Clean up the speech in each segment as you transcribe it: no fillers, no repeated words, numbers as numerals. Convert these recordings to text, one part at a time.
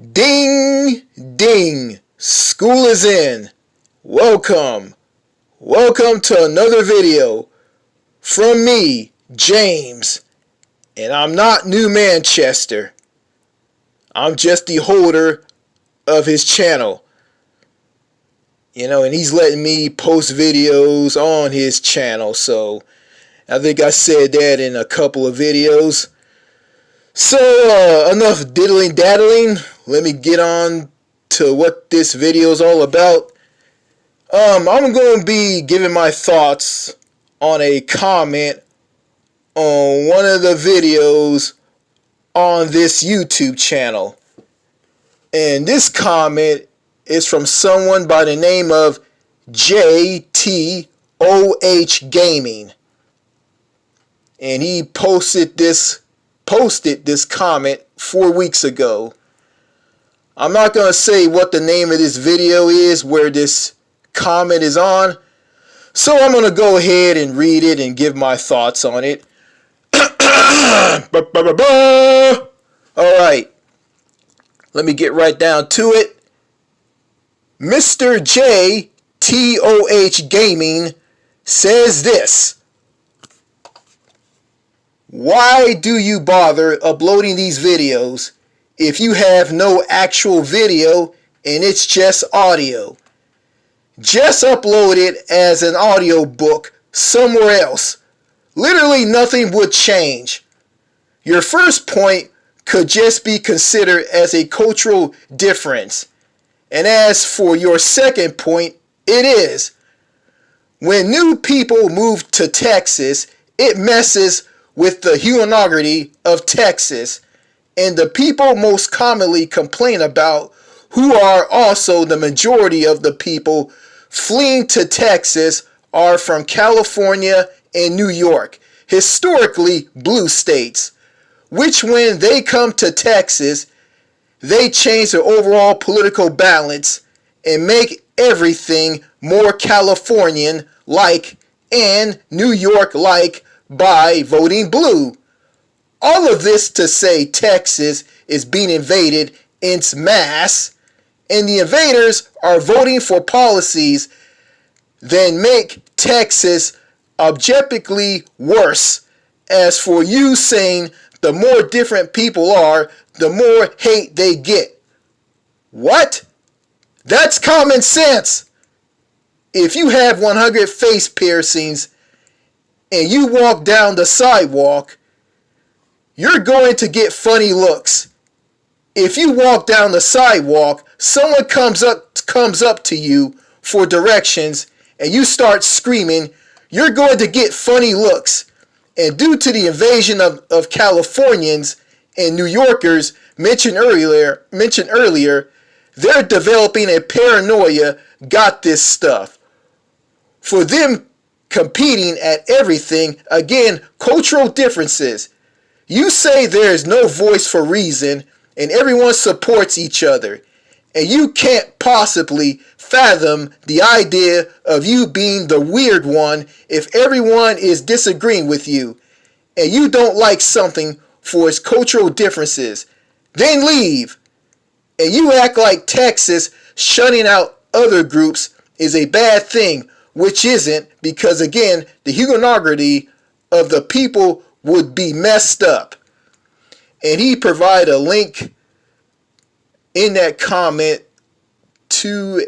Ding, ding, school is in. Welcome to another video from me, James. And I'm not New Manchester. I'm just the holder of his channel. And he's letting me post videos on his channel. So I think I said that in a couple of videos. So enough diddling daddling. Let me get on to what this video is all about. I'm going to be giving my thoughts on a comment on one of the videos on this YouTube channel. And this comment is from someone by the name of JTOH Gaming. And he posted this comment 4 weeks ago. I'm not going to say what the name of this video is where this comment is on, so I'm going to go ahead and read it and give my thoughts on it. Alright, let me get right down to it. Mr. JTOH Gaming says this: why do you bother uploading these videos if you have no actual video and it's just audio? Just upload it as an audio book somewhere else. Literally nothing would change. Your first point could just be considered as a cultural difference. And as for your second point, it is. When new people move to Texas, it messes with the humanity of Texas, and the people most commonly complain about, who are also the majority of the people fleeing to Texas, are from California and New York, historically blue states, which when they come to Texas, they change the overall political balance and make everything more Californian-like and New York-like by voting blue. All of this to say Texas is being invaded en masse, and the invaders are voting for policies that make Texas objectively worse. As for you saying the more different people are, the more hate they get. What? That's common sense. If you have 100 face piercings and you walk down the sidewalk, you're going to get funny looks. If you walk down the sidewalk, someone comes up to you for directions and you start screaming, you're going to get funny looks. And due to the invasion of Californians and New Yorkers mentioned earlier, they're developing a paranoia, got this stuff. For them competing at everything, again, cultural differences. You say there is no voice for reason and everyone supports each other, and you can't possibly fathom the idea of you being the weird one if everyone is disagreeing with you and you don't like something for its cultural differences. Then leave. And you act like Texas shutting out other groups is a bad thing, which isn't, because again, the humanity of the people would be messed up. And he provided a link in that comment to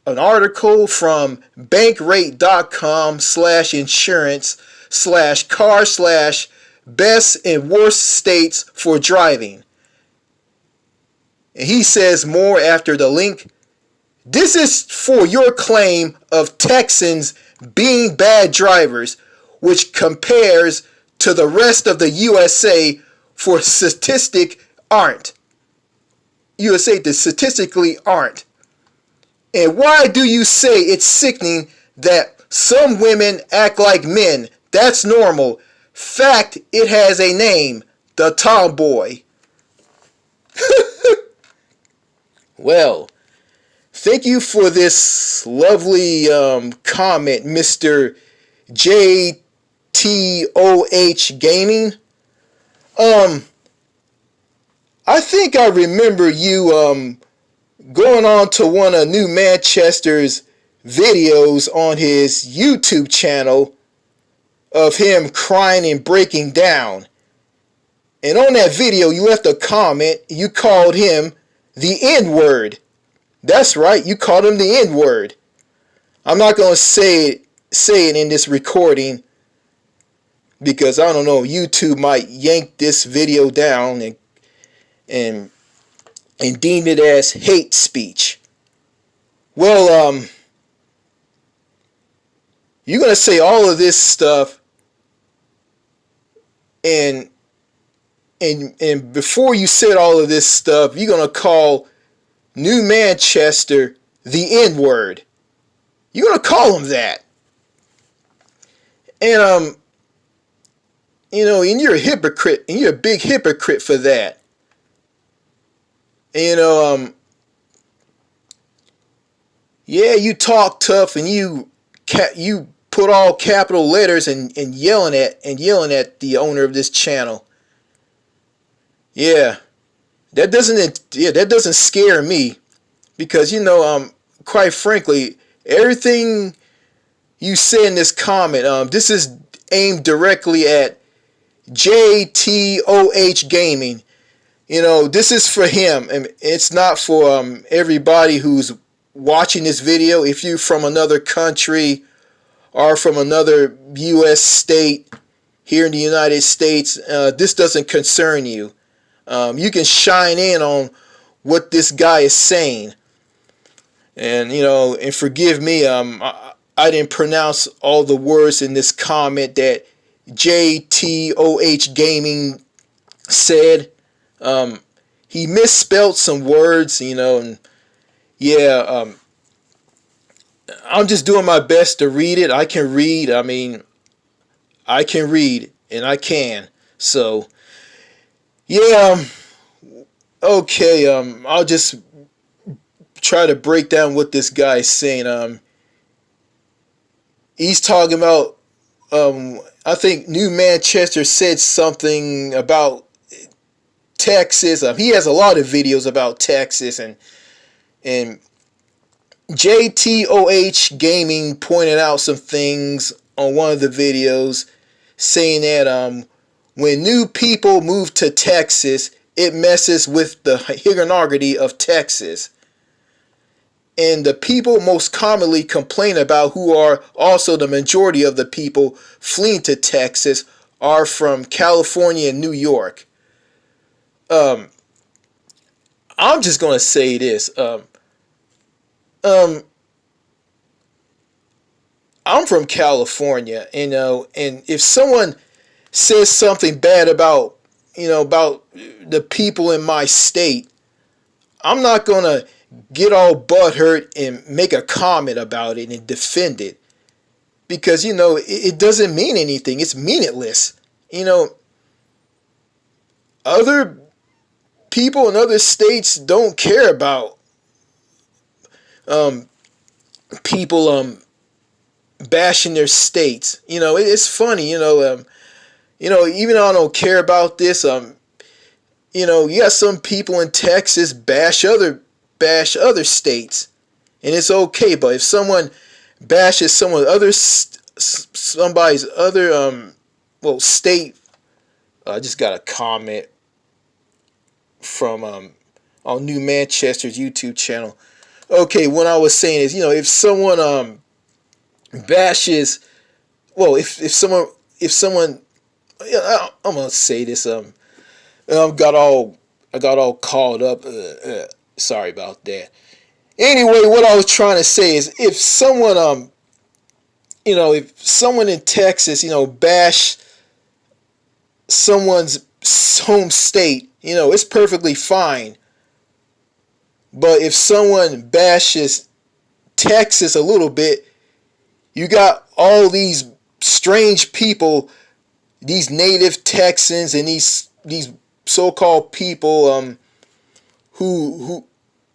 an article from bankrate.com/insurance/car/best and worst states for driving. And he says more after the link. This is for your claim of Texans being bad drivers, which compares to the rest of the USA for statistically aren't. And why do you say it's sickening that some women act like men? That's normal. Fact, it has a name, the tomboy. Well, thank you for this lovely comment, Mr. JTOH Gaming. I think I remember you going on to one of New Manchester's videos on his YouTube channel of him crying and breaking down. And on that video, you left a comment. You called him the N-word. That's right, you called him the N-word. I'm not gonna say it in this recording because I don't know, YouTube might yank this video down and deem it as hate speech. Well, you're gonna say all of this stuff, and before you said all of this stuff, you're gonna call New Manchester the N-word. You're gonna call him that, and and you're a hypocrite, and you're a big hypocrite for that. And, yeah, you talk tough, and you put all capital letters and yelling at the owner of this channel. Yeah, that doesn't scare me, because quite frankly, everything you say in this comment, this is aimed directly at JTOH Gaming. This is for him, and it's not for everybody who's watching this video. If you're from another country or from another U.S. state here in the United States, this doesn't concern you. You can shine in on what this guy is saying, and forgive me, I didn't pronounce all the words in this comment that JTOH Gaming said. He misspelled some words, and yeah, I'm just doing my best to read it. I can read. I can read, and I can. So, yeah, okay. I'll just try to break down what this guy is saying. He's talking about. I think New Manchester said something about Texas. He has a lot of videos about Texas, and JTOH Gaming pointed out some things on one of the videos, saying that when new people move to Texas, it messes with the heterogeneity of Texas. And the people most commonly complain about, who are also the majority of the people fleeing to Texas, are from California and New York. I'm just gonna say this. I'm from California, and if someone says something bad about the people in my state, I'm not gonna get all butthurt and make a comment about it and defend it, because it doesn't mean anything. It's meaningless. Other people in other states don't care about people bashing their states. It's funny. Even though I don't care about this, you got some people in Texas bash other states, and it's okay. But if someone bashes somebody's other state, I just got a comment from on New Manchester's YouTube channel. Okay, what I was saying is, if someone bashes, if someone, I'm gonna say this, I got all called up. Sorry about that. Anyway, what I was trying to say is, if someone if someone in Texas, bash someone's home state, it's perfectly fine. But if someone bashes Texas a little bit, you got all these strange people, these native Texans, and these so-called people who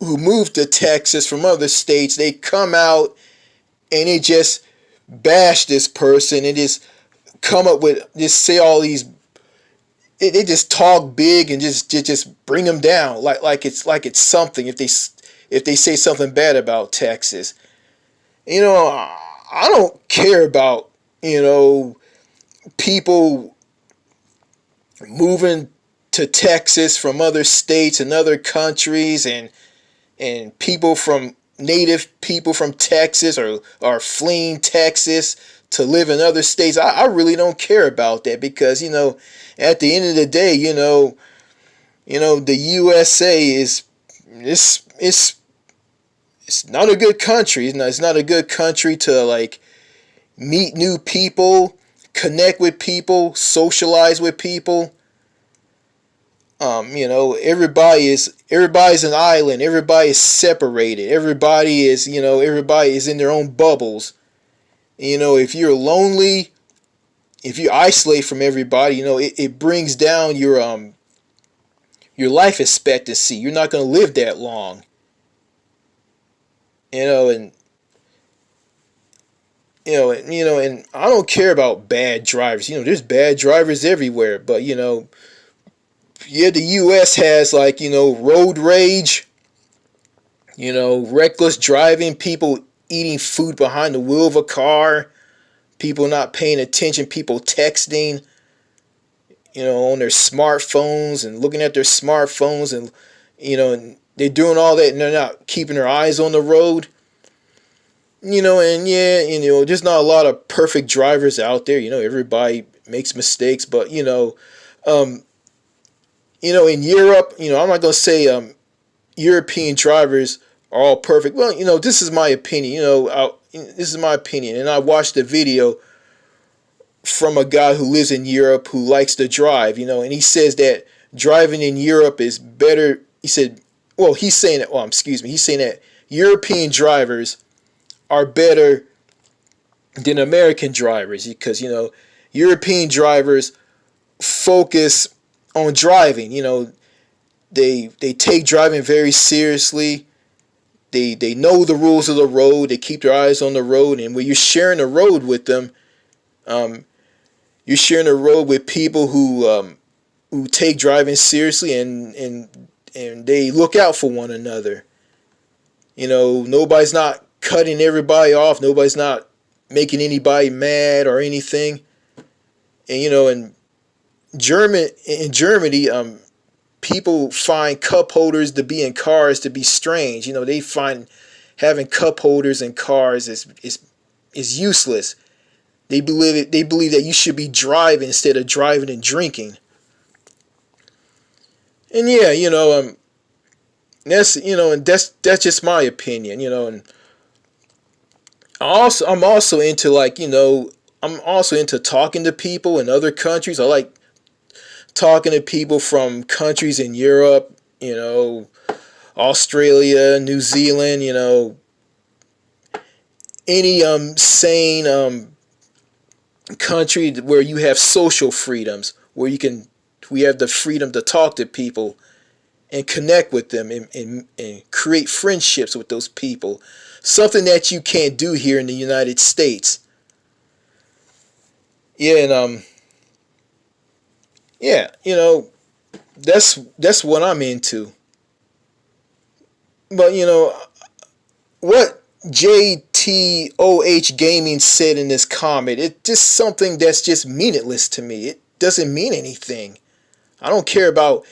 moved to Texas from other states. They come out and they just bash this person and just come up with, just say all these they just talk big and just bring them down like it's something if they say something bad about Texas. You know, I don't care about, people moving to Texas from other states and other countries, and people from native people from Texas are fleeing Texas to live in other states. I really don't care about that because, at the end of the day, the USA is it's not a good country. It's not a good country to like meet new people, connect with people, socialize with people. Everybody's an island. Everybody is separated. Everybody is in their own bubbles. If you're lonely, if you isolate from everybody, it brings down your life expectancy. You're not going to live that long. And and I don't care about bad drivers. There's bad drivers everywhere, but yeah, the U.S. has like road rage, reckless driving, people eating food behind the wheel of a car, people not paying attention, people texting, on their smartphones and looking at their smartphones, and and they're doing all that and they're not keeping their eyes on the road. And yeah, there's not a lot of perfect drivers out there. Everybody makes mistakes, but um, in Europe, I'm not gonna say European drivers are all perfect. Well, this is my opinion. This is my opinion, and I watched a video from a guy who lives in Europe who likes to drive. And he says that driving in Europe is better. He said, well, he's saying that. Well, excuse me. He's saying that European drivers are better than American drivers because European drivers focus on driving. They take driving very seriously. They know the rules of the road. They keep their eyes on the road, and when you're sharing the road with them, you're sharing the road with people who take driving seriously, and they look out for one another. Nobody's not cutting everybody off. Nobody's not making anybody mad or anything. And in Germany, people find cup holders to be in cars to be strange. They find having cup holders in cars is useless. They believe that you should be driving instead of driving and drinking. And yeah, that's just my opinion. And I'm also into like I'm also into talking to people in other countries. I like talking to people from countries in Europe, Australia, New Zealand, any sane country where you have social freedoms, where we have the freedom to talk to people and connect with them, and create friendships with those people. Something that you can't do here in the United States. Yeah, and yeah, that's what I'm into. But what JTOH Gaming said in this comment, it's just something that's just meaningless to me. It doesn't mean anything. I don't care about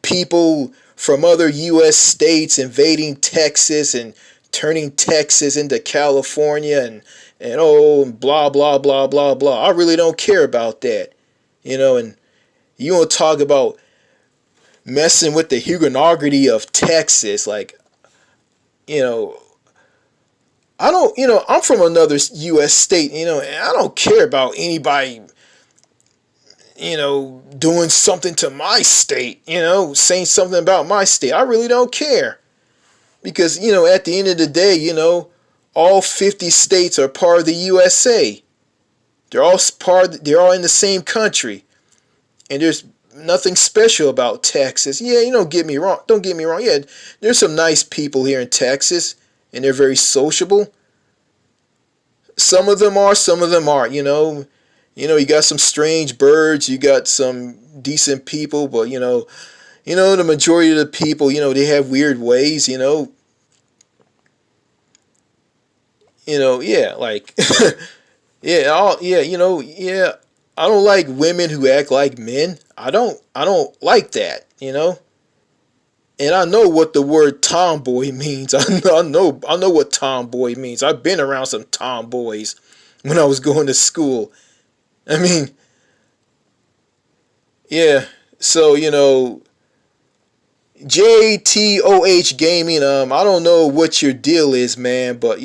people from other U.S. states invading Texas and turning Texas into California, and blah blah blah blah blah. I really don't care about that. And you want to talk about messing with the humanity of Texas, like, you know, I don't, I'm from another U.S. state, and I don't care about anybody, doing something to my state, saying something about my state. I really don't care because, at the end of the day, all 50 states are part of the USA. They're all in the same country, and there's nothing special about Texas. Yeah, don't get me wrong. Don't get me wrong. Yeah, there's some nice people here in Texas, and they're very sociable. Some of them are, some of them aren't. You got some strange birds, you got some decent people, but the majority of the people, they have weird ways, yeah, like yeah, yeah. I don't like women who act like men. I don't like that, And I know what the word tomboy means. I know what tomboy means. I've been around some tomboys when I was going to school. I mean, yeah. So, JTOH Gaming, I don't know what your deal is, man, but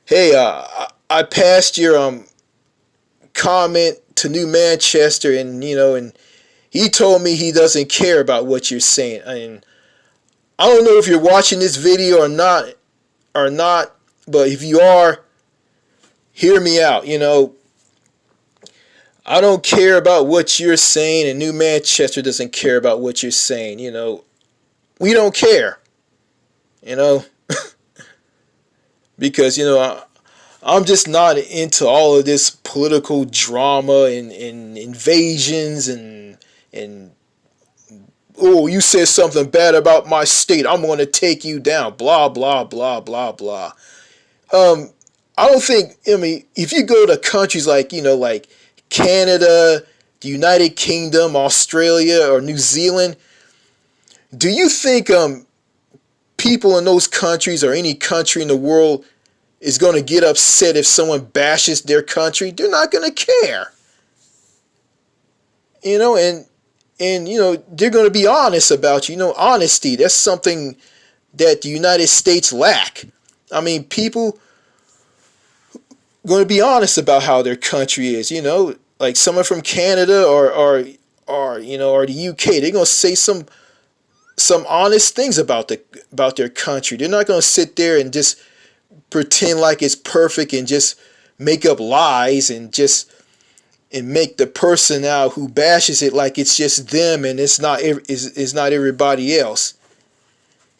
hey, I passed your comment to New Manchester, and he told me he doesn't care about what you're saying. And I don't know if you're watching this video or not, but if you are, hear me out. I don't care about what you're saying, and New Manchester doesn't care about what you're saying. We don't care. You know, because I'm just not into all of this political drama and invasions and oh, you said something bad about my state, I'm going to take you down, blah blah blah blah blah. um I don't think, I mean, if you go to countries like like Canada, the United Kingdom, Australia, or New Zealand, do you think people in those countries or any country in the world is going to get upset if someone bashes their country? They're not going to care. And they're going to be honest about you. Honesty, that's something that the United States lack. I mean, people going to be honest about how their country is. Like someone from Canada or the UK, they're going to say some honest things about their country. They're not going to sit there and just pretend like it's perfect and just make up lies and make the person out who bashes it like it's just them and it's not everybody else.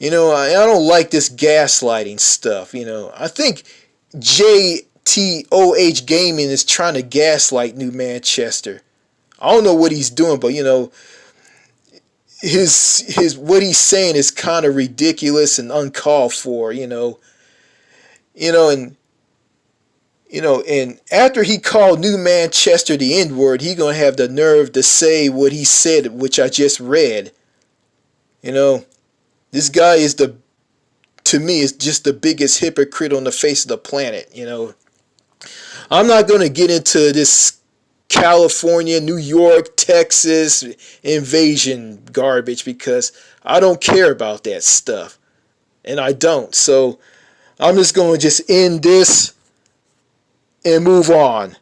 I don't like this gaslighting stuff. I think JTOH Gaming is trying to gaslight New Manchester. I don't know what he's doing, but his what he's saying is kind of ridiculous and uncalled for. And and after he called New Manchester the N-word, he gonna have the nerve to say what he said, which I just read. This guy to me, is just the biggest hypocrite on the face of the planet. I'm not gonna get into this California, New York, Texas invasion garbage because I don't care about that stuff, and I don't. So I'm just gonna just end this and move on.